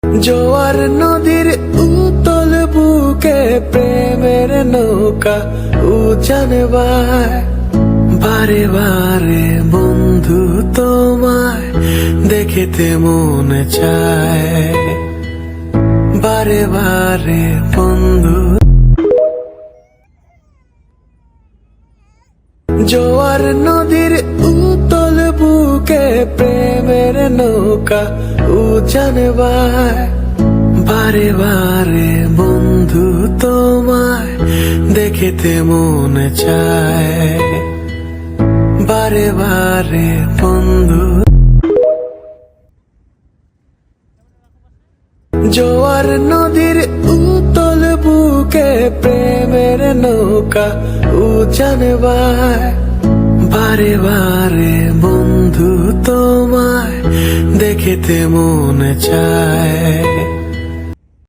জোয়ার নদীর উতল বুকে প্রেমের নৌকা উজান বায়, বারে বারে বন্ধু তোমায় দেখিতে মনে চায়, বারে বারে বন্ধু। জোয়ার নদীর উতল বুকে প্রেমের নৌকা উজান বায়, বারে বারে বন্ধু তোমায় দেখিতে মনে চায়, বারে বারে বন্ধু। জোয়ার নদীর উতল বুকে প্রেমের নৌকা উজান বায়, বারে বারে বন্ধু তোমায় দেখিতে মনে চায়,